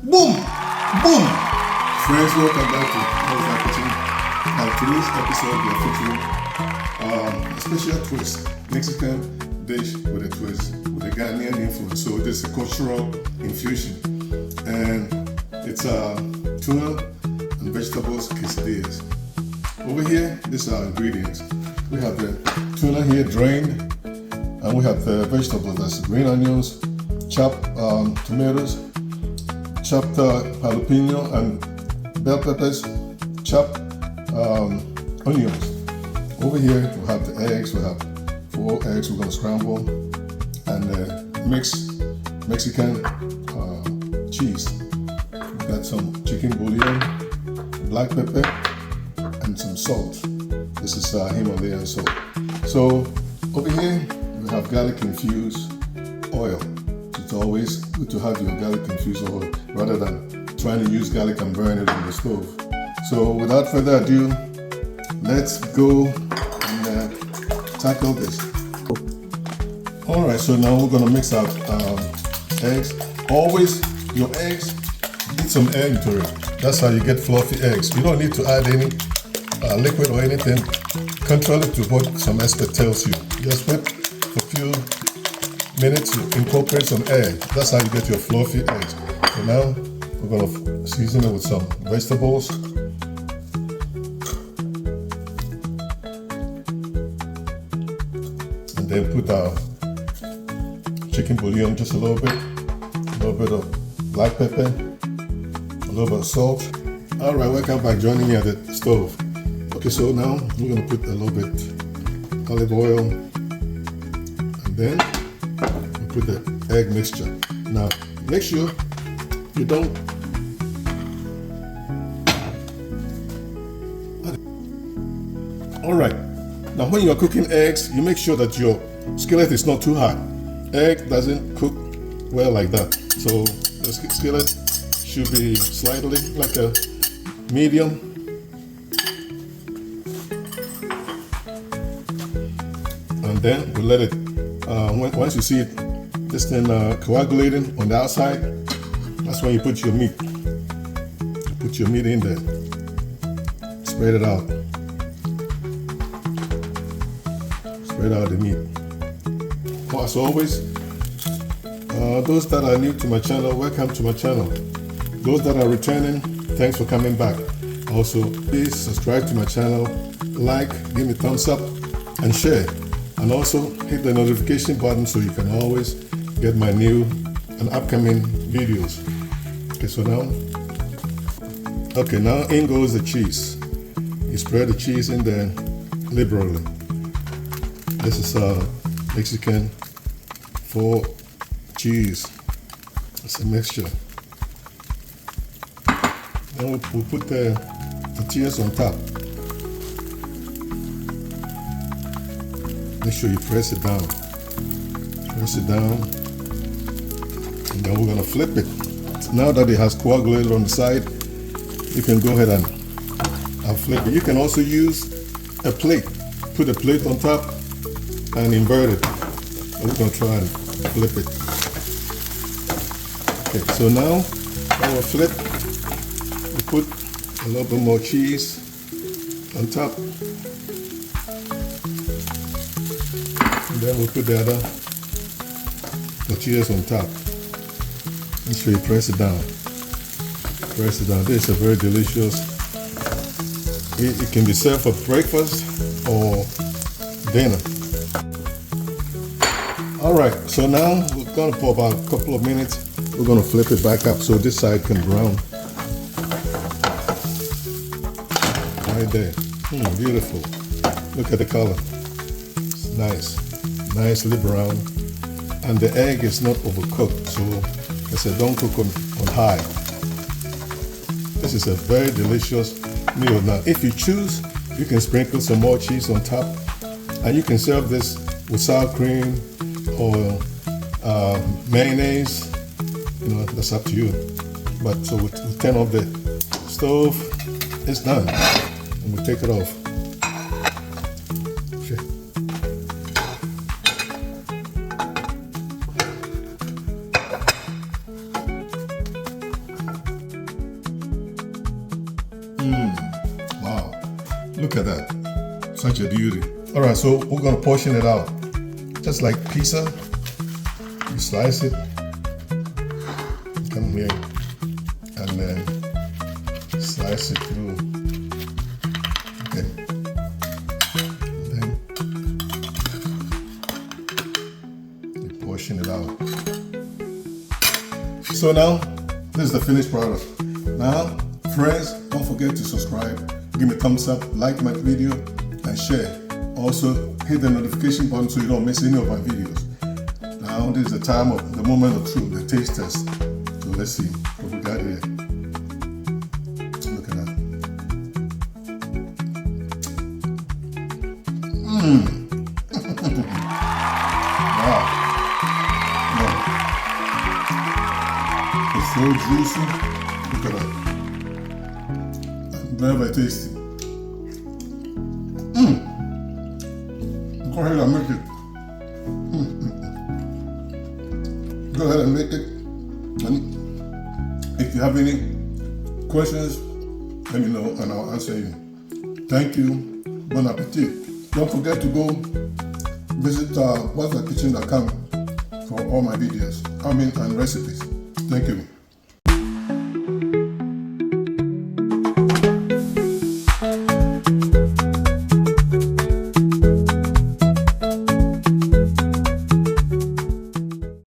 Boom! Boom! Friends, welcome back to Health Kitchen. Today's episode we are featuring a special twist, Mexican dish with a twist, with a Ghanaian influence. So this is a cultural infusion, and it's tuna and vegetables quesadillas. Over here, these are ingredients. We have the tuna here drained, and we have the vegetables. That's green onions, chopped tomatoes, chopped jalapeno and bell peppers, chopped onions. Over here we have the eggs. We have 4 eggs we're going to scramble, and mixed Mexican cheese. We got some chicken bouillon, black pepper, and some salt. This is Himalayan salt. So over here we have garlic infused oil. It's always good to have your garlic infused oil rather than trying to use garlic and burn it on the stove. So without further ado, let's go and tackle this. Alright, so now we're going to mix out eggs. Always your eggs, beat some air into it. That's how you get fluffy eggs. You don't need to add any liquid or anything. Contrary to what some expert tells you. Just wait for a few minutes to incorporate some air. That's how you get your fluffy eggs. So now we're going to season it with some vegetables. And then put our chicken bouillon, just a little bit of black pepper, a little bit of salt. Alright, welcome back, joining me at the stove. Okay, so now we're going to put a little bit olive oil, and then we put the egg mixture. Now, make sure you don't Alright, now when you are cooking eggs, you make sure that your skillet is not too hot. Egg doesn't cook well like that. So the skillet should be slightly like a medium. And then we let it, once you see it, this thing coagulating on the outside, that's when you put your meat. You put your meat in there. Spread it out. Spread out the meat. As always, those that are new to my channel, welcome to my channel. Those that are returning, thanks for coming back. Also, please subscribe to my channel, like, give me a thumbs up, and share. And also hit the notification button so you can always get my new and upcoming videos. Okay, so now in goes the cheese. You spread the cheese in there liberally. This is Mexican 4 cheese. It's a mixture. Then we'll put the tortillas on top. Make sure you press it down. Press it down. And then we're going to flip it. Now that it has coagulated on the side, you can go ahead and flip it. You can also use a plate. Put a plate on top and invert it. We're going to try and flip it. Okay, so now when we flip, we put a little bit more cheese on top. And then we'll put the other tortillas on top. Make sure you press it down. Press it down. This is a very delicious. It can be served for breakfast or dinner. Alright, so now we're going to, for about a couple of minutes, we're going to flip it back up so this side can brown. Right there. Beautiful. Look at the color. It's nice. Nicely brown. And the egg is not overcooked, so I said don't cook on high. This is a very delicious meal. Now, if you choose, you can sprinkle some more cheese on top, and you can serve this with sour cream or mayonnaise. You know, that's up to you. But so we turn off the stove. It's done, and we take it off. Okay. Look at that. Such a beauty. All right, so we're gonna portion it out. Just like pizza, you slice it, come here, and then slice it through. Okay. Then you portion it out. So now, this is the finished product. Now, friends, don't forget to subscribe, give me a thumbs up, like my video, and share. Also, hit the notification button so you don't miss any of my videos. Now, this is the time of the moment of truth, the taste test. So let's see what we got here. Look at that. Wow. It's so juicy. Look at that. Very tasty. Go ahead and make it. Go ahead and make it. And if you have any questions, let me know and I'll answer you. Thank you. Bon appetit. Don't forget to go visit what'sthatkitchen.com for all my videos, and recipes. Thank you.